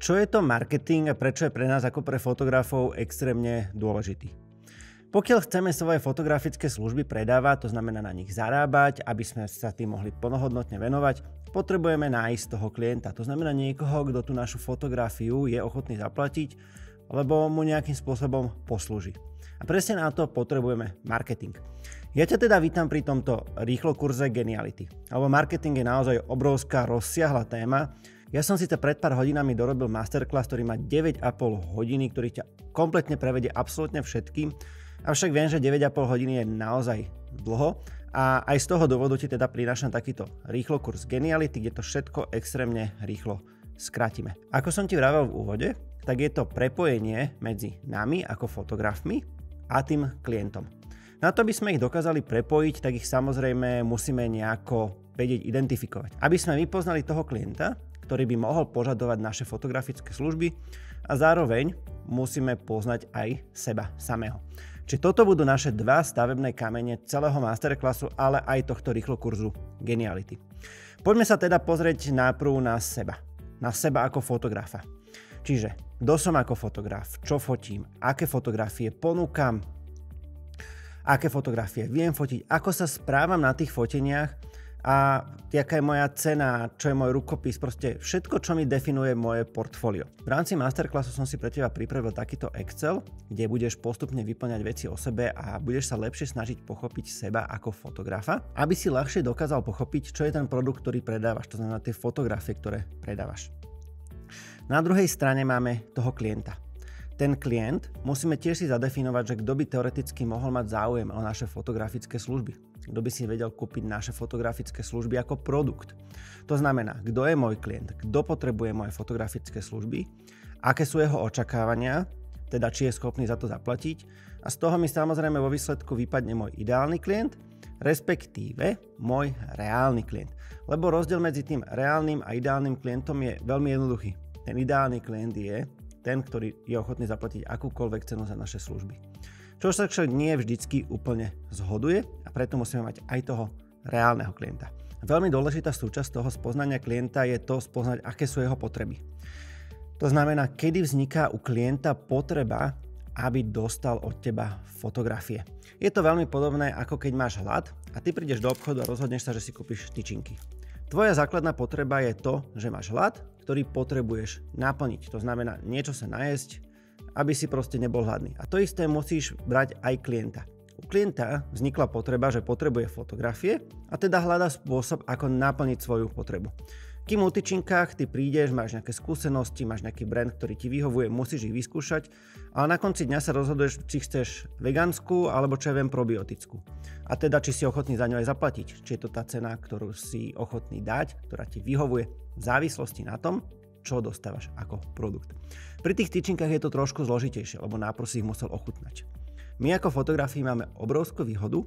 Čo je to marketing a prečo je pre nás ako pre fotografov extrémne dôležitý? Pokiaľ chceme svoje fotografické služby predávať, to znamená na nich zarábať, aby sme sa tým mohli plnohodnotne venovať, potrebujeme nájsť toho klienta. To znamená niekoho, kto tú našu fotografiu je ochotný zaplatiť, lebo mu nejakým spôsobom poslúži. A presne na to potrebujeme marketing. Ja ťa teda vítam pri tomto rýchlo kurze Geniality. Lebo marketing je naozaj obrovská, rozsiahla téma. Ja som síce pred pár hodinami dorobil masterclass, ktorý má 9,5 hodiny, ktorý ťa kompletne prevedie absolútne všetkým. Avšak viem, že 9,5 hodiny je naozaj dlho a aj z toho dôvodu ti teda prinášam takýto rýchlo kurz Geniality, kde to všetko extrémne rýchlo skrátime. Ako som ti vravel v úvode, tak je to prepojenie medzi nami ako fotografmi a tým klientom. Na to, aby sme ich dokázali prepojiť, tak ich samozrejme musíme nejako vedieť identifikovať. Aby sme my poznali toho klienta, ktorý by mohol požadovať naše fotografické služby a zároveň musíme poznať aj seba samého. Čiže toto budú naše dva stavebné kamene celého masterclassu, ale aj tohto rýchlo kurzu Geniality. Poďme sa teda pozrieť najprv na seba. Na seba ako fotografa. Čiže kto som ako fotograf, čo fotím, aké fotografie ponúkam, aké fotografie viem fotiť, ako sa správam na tých foteniach a aká je moja cena, čo je môj rukopis, proste všetko, čo mi definuje moje portfólio. V rámci masterclassu som si pre teba pripravil takýto Excel, kde budeš postupne vyplňať veci o sebe a budeš sa lepšie snažiť pochopiť seba ako fotografa, aby si ľahšie dokázal pochopiť, čo je ten produkt, ktorý predávaš, to znamená tie fotografie, ktoré predávaš. Na druhej strane máme toho klienta. Ten klient musíme tiež si zadefinovať, že kto by teoreticky mohol mať záujem o naše fotografické služby. Kto by si vedel kúpiť naše fotografické služby ako produkt. To znamená, kto je môj klient, kto potrebuje moje fotografické služby, aké sú jeho očakávania, teda či je schopný za to zaplatiť. A z toho mi samozrejme vo výsledku vypadne môj ideálny klient, respektíve môj reálny klient. Lebo rozdiel medzi tým reálnym a ideálnym klientom je veľmi jednoduchý. Ten ideálny klient je ten, ktorý je ochotný zaplatiť akúkoľvek cenu za naše služby. Čo sa však nie vždycky úplne zhoduje a preto musíme mať aj toho reálneho klienta. Veľmi dôležitá súčasť toho spoznania klienta je to spoznať, aké sú jeho potreby. To znamená, kedy vzniká u klienta potreba, aby dostal od teba fotografie. Je to veľmi podobné, ako keď máš hlad a ty prídeš do obchodu a rozhodneš sa, že si kúpiš tyčinky. Tvoja základná potreba je to, že máš hlad, ktorý potrebuješ naplniť. To znamená niečo sa najesť, aby si proste nebol hladný. A to isté musíš brať aj klienta. U klienta vznikla potreba, že potrebuje fotografie a teda hľadá spôsob, ako naplniť svoju potrebu. Kým u tyčinkách ty prídeš, máš nejaké skúsenosti, máš nejaký brand, ktorý ti vyhovuje, musíš ich vyskúšať, ale na konci dňa sa rozhoduješ, či chceš vegánsku alebo čo ja viem probiotickú. A teda, či si ochotný za ňu aj zaplatiť. Či je to tá cena, ktorú si ochotný dať, ktorá ti vyhovuje v závislosti na tom, čo dostávaš ako produkt. Pri tých tyčinkách je to trošku zložitejšie, lebo najprv si ich musel ochutnať. My ako fotografi máme obrovskú výhodu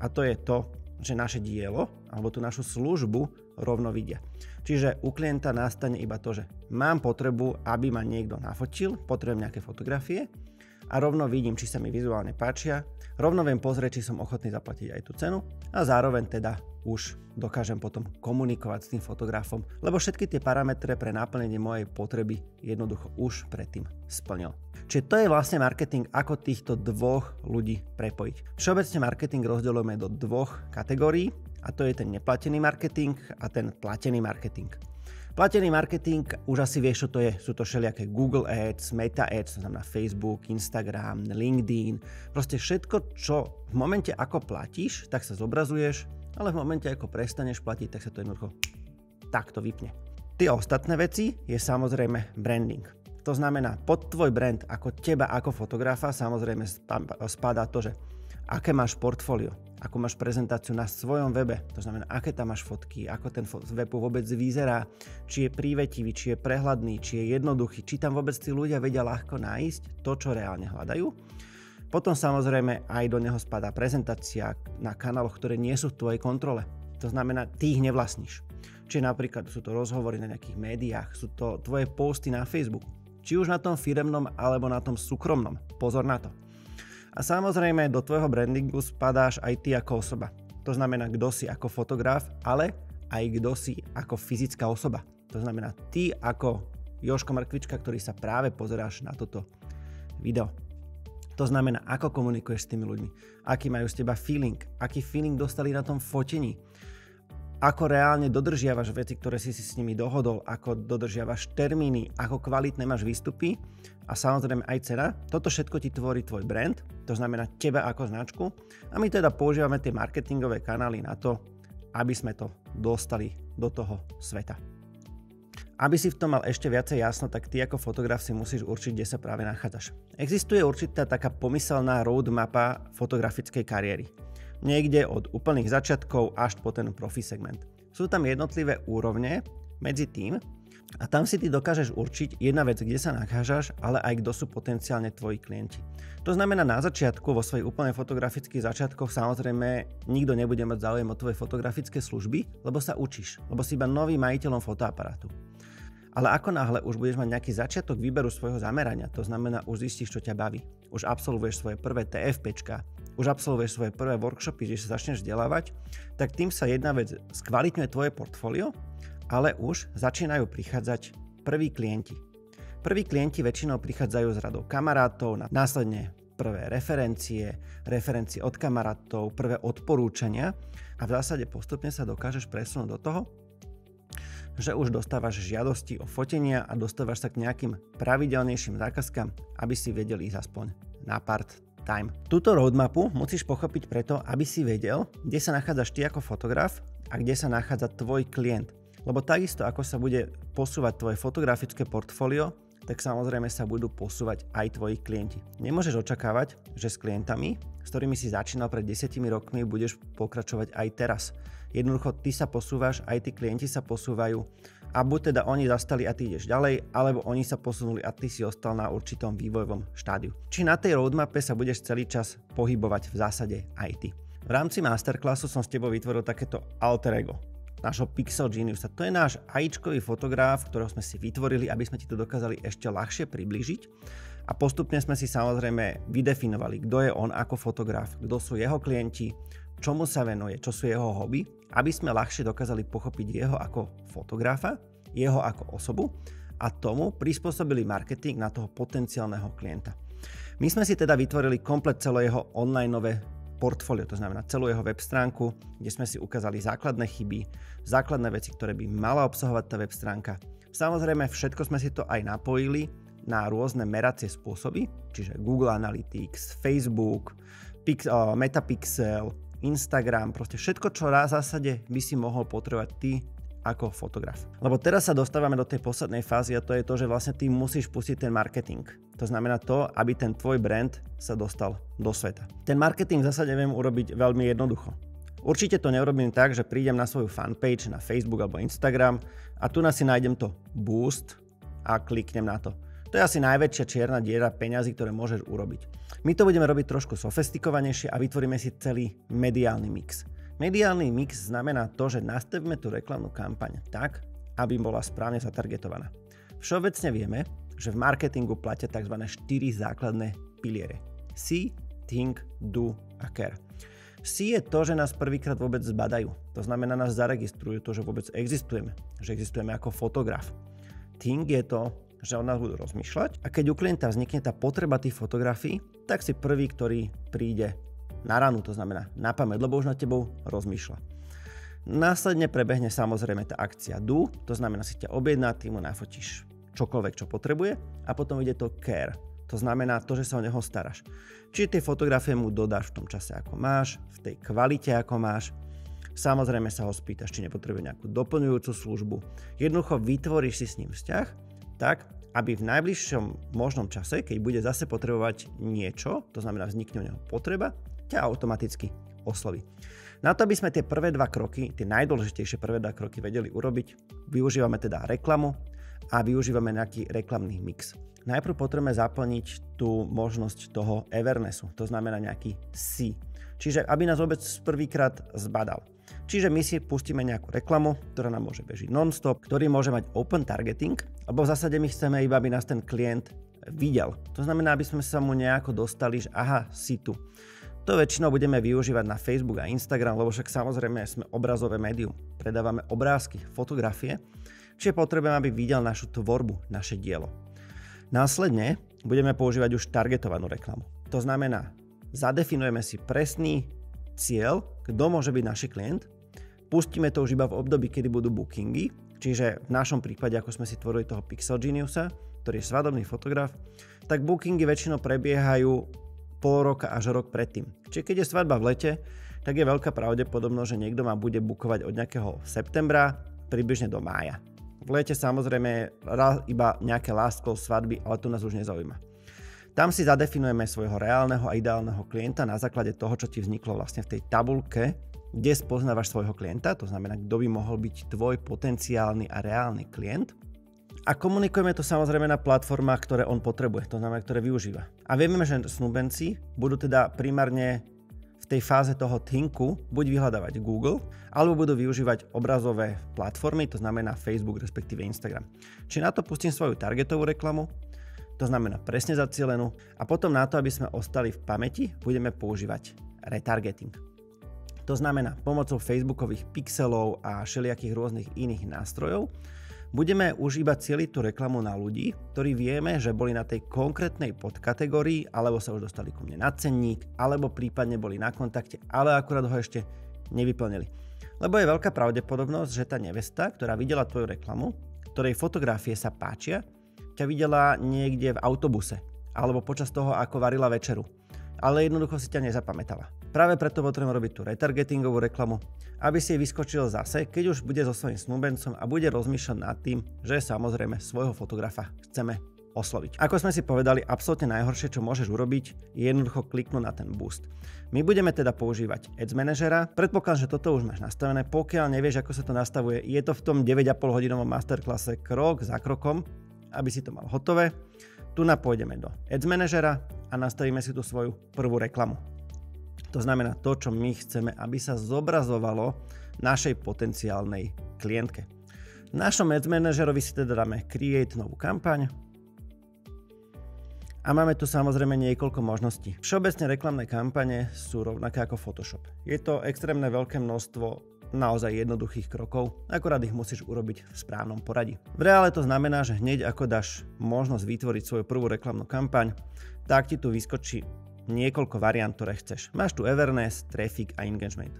a to je to, že naše dielo alebo tú našu službu rovno vidia. Čiže u klienta nastane iba to, že mám potrebu, aby ma niekto nafotil, potrebujem nejaké fotografie a rovno vidím, či sa mi vizuálne páčia, rovno viem pozrieť, či som ochotný zaplatiť aj tú cenu a zároveň teda už dokážem potom komunikovať s tým fotografom, lebo všetky tie parametre pre naplnenie mojej potreby jednoducho už predtým splnil. Čiže to je vlastne marketing, ako týchto dvoch ľudí prepojiť. Všeobecne marketing rozdeľujeme do dvoch kategórií a to je ten neplatený marketing a ten platený marketing. Platený marketing, už asi vieš, čo to je. Sú to všelijaké Google Ads, Meta Ads, to znamená Facebook, Instagram, LinkedIn. Proste všetko, čo v momente ako platíš, tak sa zobrazuješ, ale v momente ako prestaneš platiť, tak sa to jednoducho takto vypne. Tie ostatné veci je samozrejme branding. To znamená, pod tvoj brand ako teba ako fotografa samozrejme spadá to, že aké máš portfólio, ako máš prezentáciu na svojom webe, to znamená, aké tam máš fotky, ako ten web vôbec vyzerá, či je prívetivý, či je prehľadný, či je jednoduchý, či tam vôbec tí ľudia vedia ľahko nájsť to, čo reálne hľadajú. Potom samozrejme aj do neho spadá prezentácia na kanáloch, ktoré nie sú v tvojej kontrole. To znamená, ty ich nevlastníš. Čiže napríklad sú to rozhovory na nejakých médiách, sú to tvoje posty na Facebooku. Či už na tom firemnom alebo na tom súkromnom. Pozor na to. A samozrejme do tvojho brandingu spadáš aj ty ako osoba. To znamená, kto si ako fotograf, ale aj kto si ako fyzická osoba. To znamená, ty ako Jožko Mrkvička, ktorý sa práve pozeráš na toto video. To znamená, ako komunikuješ s tými ľuďmi, aký majú z teba feeling, aký feeling dostali na tom fotení, ako reálne dodržiavaš veci, ktoré si s nimi dohodol, ako dodržiavaš termíny, ako kvalitné máš výstupy a samozrejme aj cena. Toto všetko ti tvorí tvoj brand, to znamená teba ako značku a my teda používame tie marketingové kanály na to, aby sme to dostali do toho sveta. Aby si v tom mal ešte viacej jasno, tak ty ako fotograf si musíš určiť, kde sa práve nachádzaš. Existuje určitá taká pomyselná roadmapa fotografickej kariéry. Niekde od úplných začiatkov až po ten profi segment. Sú tam jednotlivé úrovne medzi tým a tam si ty dokážeš určiť jedna vec, kde sa nachádzaš, ale aj kto sú potenciálne tvoji klienti. To znamená, na začiatku, vo svojich úplne fotografických začiatkoch, samozrejme nikto nebude mať záujem o tvoje fotografické služby, lebo sa učíš, lebo si iba novým majiteľom fotoaparátu. Ale ako náhle už budeš mať nejaký začiatok výberu svojho zamerania, to znamená, už zistíš, čo ťa baví, už absolvuješ svoje prvé TFPčka, už absolvuješ svoje prvé workshopy, že sa začneš vzdelávať, tak tým sa jedna vec skvalitňuje tvoje portfólio, ale už začínajú prichádzať prví klienti. Prví klienti väčšinou prichádzajú z radou kamarátov, následne prvé referencie od kamarátov, prvé odporúčania a v zásade postupne sa dokážeš presunúť do toho, že už dostávaš žiadosti o fotenia a dostávaš sa k nejakým pravidelnejším zákazkám, aby si vedel ísť aspoň na part-time. Túto roadmapu musíš pochopiť preto, aby si vedel, kde sa nachádzaš ty ako fotograf a kde sa nachádza tvoj klient. Lebo takisto ako sa bude posúvať tvoje fotografické portfólio, tak samozrejme sa budú posúvať aj tvoji klienti. Nemôžeš očakávať, že s klientami, s ktorými si začínal pred 10 rokmi, budeš pokračovať aj teraz. Jednoducho ty sa posúvaš, aj tí klienti sa posúvajú a buď teda oni zastali a ty ideš ďalej, alebo oni sa posunuli a ty si ostal na určitom vývojovom štádiu. Či na tej roadmape sa budeš celý čas pohybovať v zásade aj ty. V rámci masterclassu som s tebou vytvoril takéto alter ego nášho Pixel Geniusa. To je náš AIčkový fotograf, ktorého sme si vytvorili, aby sme ti to dokázali ešte ľahšie priblížiť. A postupne sme si samozrejme vydefinovali, kto je on ako fotograf, kto sú jeho klienti, čomu sa venuje, čo sú jeho hobby, aby sme ľahšie dokázali pochopiť jeho ako fotografa, jeho ako osobu a tomu prispôsobili marketing na toho potenciálneho klienta. My sme si teda vytvorili komplet celé jeho onlineové portfólio, to znamená celú jeho web stránku, kde sme si ukázali základné chyby, základné veci, ktoré by mala obsahovať tá web stránka. Samozrejme, všetko sme si to aj napojili na rôzne meracie spôsoby, čiže Google Analytics, Facebook, Metapixel, Instagram, proste všetko, čo v zásade by si mohol potrebovať ty ako fotograf. Lebo teraz sa dostávame do tej poslednej fázy a to je to, že vlastne ty musíš pustiť ten marketing. To znamená to, aby ten tvoj brand sa dostal do sveta. Ten marketing v zásade viem urobiť veľmi jednoducho. Určite to neurobím tak, že prídem na svoju fanpage na Facebook alebo Instagram a tu si nájdem to boost a kliknem na to. To je asi najväčšia čierna diera peňazí, ktoré môžeš urobiť. My to budeme robiť trošku sofistikovanejšie a vytvoríme si celý mediálny mix. Mediálny mix znamená to, že nastavíme tú reklamnú kampaň tak, aby bola správne zatargetovaná. Všeobecne vieme, že v marketingu platia tzv. 4 základné piliere. See, think, do a care. See je to, že nás prvýkrát vôbec zbadajú. To znamená, nás zaregistrujú to, že vôbec existujeme. Že existujeme ako fotograf. Think je to, že o nás budú rozmýšľať a keď u klienta vznikne tá potreba tých fotografií, tak si prvý, ktorý príde na ranu, to znamená na pamäť, lebo už nad tebou rozmýšľa. Následne prebehne samozrejme tá akcia do, to znamená si ťa objedná, ty mu nafotíš čokoľvek, čo potrebuje a potom ide to care, to znamená to, že sa o neho staráš. Čiže tie fotografie mu dodáš v tom čase, ako máš, v tej kvalite, ako máš. Samozrejme sa ho spýtaš, či nepotrebuje nejakú doplňujúcu službu. Jednoducho vytvoríš si s ním vzťah tak, aby v najbližšom možnom čase, keď bude zase potrebovať niečo, to znamená vznikne u neho potreba, ťa automaticky osloví. Na to, aby sme tie prvé dva kroky, tie najdôležitejšie prvé dva kroky vedeli urobiť, využívame teda reklamu a využívame nejaký reklamný mix. Najprv potrebujeme zaplniť tú možnosť toho awarenessu, to znamená nejaký see. Čiže aby nás vôbec prvýkrát zbadal. Čiže my si pustíme nejakú reklamu, ktorá nám môže bežiť non-stop, ktorý môže mať open targeting, lebo v zásade my chceme iba, aby nás ten klient videl. To znamená, aby sme sa mu nejako dostali, že aha, si tu. To väčšinou budeme využívať na Facebook a Instagram, lebo však samozrejme sme obrazové médium. Predávame obrázky, fotografie Čiže potrebujeme, aby videl našu tvorbu, naše dielo. Následne budeme používať už targetovanú reklamu. To znamená, zadefinujeme si presný cieľ, kto môže byť náš klient. Pustíme to už iba v období, kedy budú bookingy, čiže v našom prípade, ako sme si tvorili toho Pixel Geniusa, ktorý je svadobný fotograf, tak bookingy väčšinou prebiehajú pol roka až rok predtým. Čiže keď je svadba v lete, tak je veľká pravdepodobnosť, že niekto ma bude bookovať od nejakého septembra približne do mája. V lete samozrejme iba nejaké last call svadby, ale to nás už nezaujíma. Tam si zadefinujeme svojho reálneho a ideálneho klienta na základe toho, čo ti vzniklo vlastne v tej tabuľke, kde spoznávaš svojho klienta, to znamená, kto by mohol byť tvoj potenciálny a reálny klient. A komunikujeme to samozrejme na platformách, ktoré on potrebuje, to znamená, ktoré využíva. A vieme, že snúbenci budú teda primárne v tej fáze toho thinku buď vyhľadávať Google, alebo budú využívať obrazové platformy, to znamená Facebook, respektíve Instagram. Čiže na to pustím svoju targetovú reklamu, to znamená presne zacielenú, a potom na to, aby sme ostali v pamäti, budeme používať retargeting. To znamená, pomocou Facebookových pixelov a všelijakých rôznych iných nástrojov budeme užívať cieliť tú reklamu na ľudí, ktorí vieme, že boli na tej konkrétnej podkategórii, alebo sa už dostali ku mne na cenník, alebo prípadne boli na kontakte, ale akurát ho ešte nevyplnili. Lebo je veľká pravdepodobnosť, že tá nevesta, ktorá videla tvoju reklamu, ktorej fotografie sa páčia, ťa videla niekde v autobuse, alebo počas toho, ako varila večeru, ale jednoducho si ťa nezapamätala. Práve preto potrebujeme robiť tú retargetingovú reklamu, aby si jej vyskočil zase, keď už bude so svojím snúbencom a bude rozmýšľať nad tým, že samozrejme svojho fotografa chceme osloviť. Ako sme si povedali, absolútne najhoršie, čo môžeš urobiť, je jednoducho kliknúť na ten boost. My budeme teda používať Ads Managera. Predpokladám, že toto už máš nastavené. Pokiaľ nevieš, ako sa to nastavuje, je to v tom 9,5 hodinovom masterclasse krok za krokom, aby si to mal hotové. Tu pôjdeme do Ads Managera a nastavíme si tu svoju prvú reklamu. To znamená to, čo my chceme, aby sa zobrazovalo našej potenciálnej klientke. V našom Ads Managerovi si teda dáme Create novú kampaň a máme tu samozrejme niekoľko možností. Všeobecne reklamné kampane sú rovnaké ako Photoshop. Je to extrémne veľké množstvo naozaj jednoduchých krokov, akorát ich musíš urobiť v správnom poradí. V reále to znamená, že hneď ako dáš možnosť vytvoriť svoju prvú reklamnú kampaň, tak ti tu vyskočí niekoľko variant, ktoré chceš. Máš tu awareness, traffic a engagement.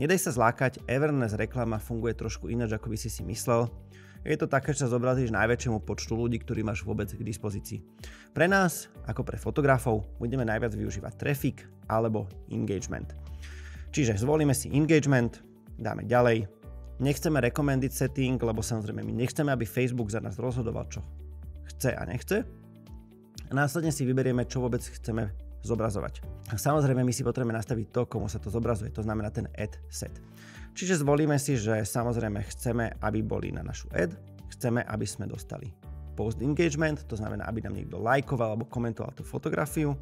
Nedaj sa zlákať, awareness reklama funguje trošku ináč, ako by si myslel. Je to také, že sa zobrazíš najväčšiemu počtu ľudí, ktorí máš vôbec k dispozícii. Pre nás, ako pre fotografov, budeme najviac využívať traffic alebo engagement. Čiže zvolíme si engagement, dáme ďalej. Nechceme recommended setting, lebo samozrejme my nechceme, aby Facebook za nás rozhodoval, čo chce a nechce. A následne si vyberieme, čo vôbec chceme zobrazovať. A samozrejme my si potrebujeme nastaviť to, komu sa to zobrazuje, to znamená ten ad set. Čiže zvolíme si, že samozrejme chceme, aby boli na našu ad, chceme, aby sme dostali post engagement, to znamená, aby nám niekto lajkoval alebo komentoval tú fotografiu.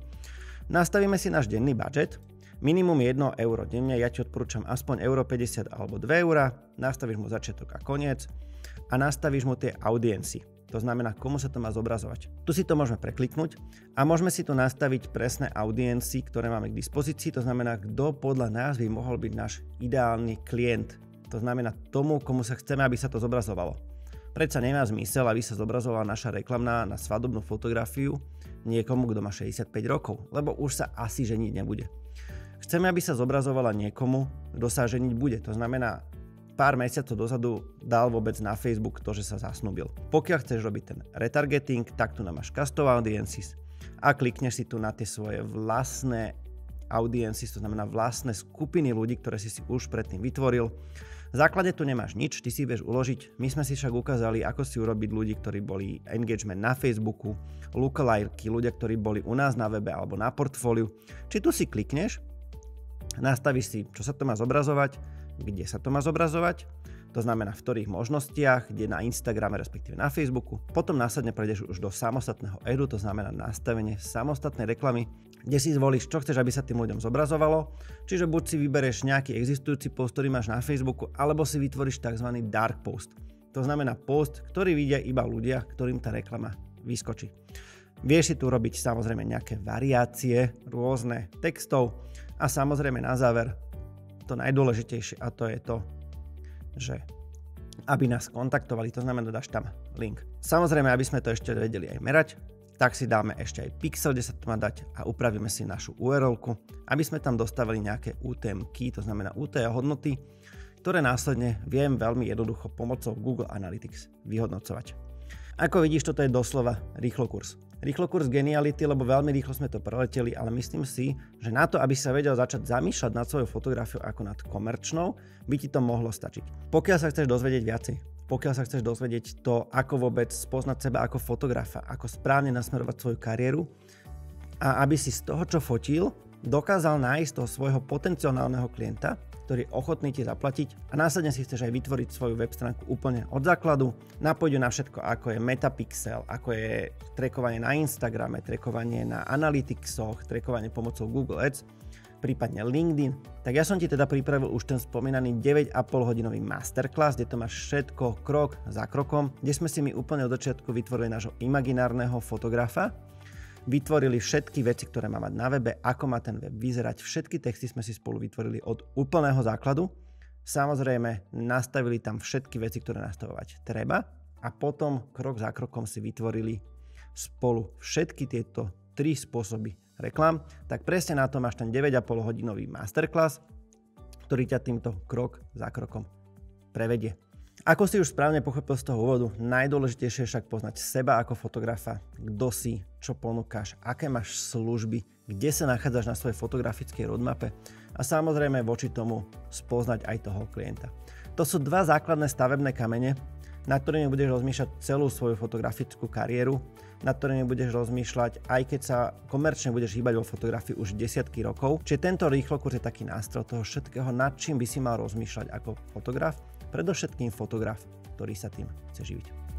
Nastavíme si náš denný budget, minimum 1 euro denne, ja ti odporúčam aspoň 1,50 € alebo 2 €, nastavíš mu začiatok a koniec a nastavíš mu tie audiency. To znamená, komu sa to má zobrazovať. Tu si to môžeme prekliknúť a môžeme si tu nastaviť presné audiencie, ktoré máme k dispozícii. To znamená, kto podľa nás by mohol byť náš ideálny klient. To znamená tomu, komu sa chceme, aby sa to zobrazovalo. Predsa nemá zmysel, aby sa zobrazovala naša reklamná na svadobnú fotografiu niekomu, kto má 65 rokov, lebo už sa asi ženiť nebude. Chceme, aby sa zobrazovala niekomu, kto sa ženiť bude. To znamená, pár mesiacov dozadu dal vôbec na Facebook to, že sa zasnúbil. Pokiaľ chceš robiť ten retargeting, tak tu máš custom audiences a klikneš si tu na tie svoje vlastné audiences, to znamená vlastné skupiny ľudí, ktoré si už predtým vytvoril. V základe tu nemáš nič, ty si vieš uložiť. My sme si však ukázali, ako si urobiť ľudí, ktorí boli engagement na Facebooku, lookalike, ľudia, ktorí boli u nás na webe alebo na portfóliu. Či tu si klikneš, nastavíš si, čo sa to má zobrazovať, kde sa to má zobrazovať, to znamená v ktorých možnostiach, kde na Instagrame, respektíve na Facebooku. Potom následne prejdeš už do samostatného adu, to znamená nastavenie samostatnej reklamy, kde si zvolíš, čo chceš, aby sa tým ľuďom zobrazovalo. Čiže buď si vybereš nejaký existujúci post, ktorý máš na Facebooku, alebo si vytvoríš tzv. Dark post. To znamená post, ktorý vidia iba ľudia, ktorým tá reklama vyskočí. Vieš si tu robiť samozrejme nejaké variácie, rôzne textov a samozrejme na záver to najdôležitejšie, a to je to, že aby nás kontaktovali, to znamená, dáš tam link. Samozrejme, aby sme to ešte vedeli aj merať, tak si dáme ešte aj pixel, kde sa to má dať a upravíme si našu URL-ku, aby sme tam dostavili nejaké UTM key, to znamená UTM hodnoty, ktoré následne viem veľmi jednoducho pomocou Google Analytics vyhodnocovať. Ako vidíš, toto je doslova rýchlokurs. Rýchlokurs geniality, lebo veľmi rýchlo sme to preleteli, ale myslím si, že na to, aby sa vedel začať zamýšľať nad svojou fotografiou ako nad komerčnou, by ti to mohlo stačiť. Pokiaľ sa chceš dozvedieť viacej, pokiaľ sa chceš dozvedieť to, ako vôbec spoznať seba ako fotografa, ako správne nasmerovať svoju kariéru a aby si z toho, čo fotil, dokázal nájsť toho svojho potenciálneho klienta, ktorý je ochotný ti zaplatiť a následne si chceš aj vytvoriť svoju web stránku úplne od základu, napojiť na všetko, ako je Metapixel, ako je trackovanie na Instagrame, trackovanie na Analyticsoch, trackovanie pomocou Google Ads, prípadne LinkedIn, tak ja som ti teda pripravil už ten spomínaný 9,5 hodinový masterclass, kde to máš všetko krok za krokom, kde sme si my úplne od začiatku vytvorili nášho imaginárneho fotografa, vytvorili všetky veci, ktoré má mať na webe, ako má ten web vyzerať, všetky texty sme si spolu vytvorili od úplného základu, samozrejme nastavili tam všetky veci, ktoré nastavovať treba a potom krok za krokom si vytvorili spolu všetky tieto 3 spôsoby reklám, tak presne na to máš ten 9,5 hodinový masterclass, ktorý ťa týmto krok za krokom prevedie. Ako si už správne pochopil z toho úvodu, najdôležitejšie je však poznať seba ako fotografa, kto si, čo ponúkaš, aké máš služby, kde sa nachádzaš na svojej fotografickej roadmape a samozrejme voči tomu spoznať aj toho klienta. To sú 2 základné stavebné kamene, nad ktorými budeš rozmýšľať celú svoju fotografickú kariéru, nad ktorými budeš rozmýšľať, aj keď sa komerčne budeš hýbať vo fotografii už desiatky rokov. Čiže tento rýchlokurs je taký nástroj toho všetkého, nad čím by si mal rozmýšľať ako fotograf, predovšetkým fotograf, ktorý sa tým chce živiť.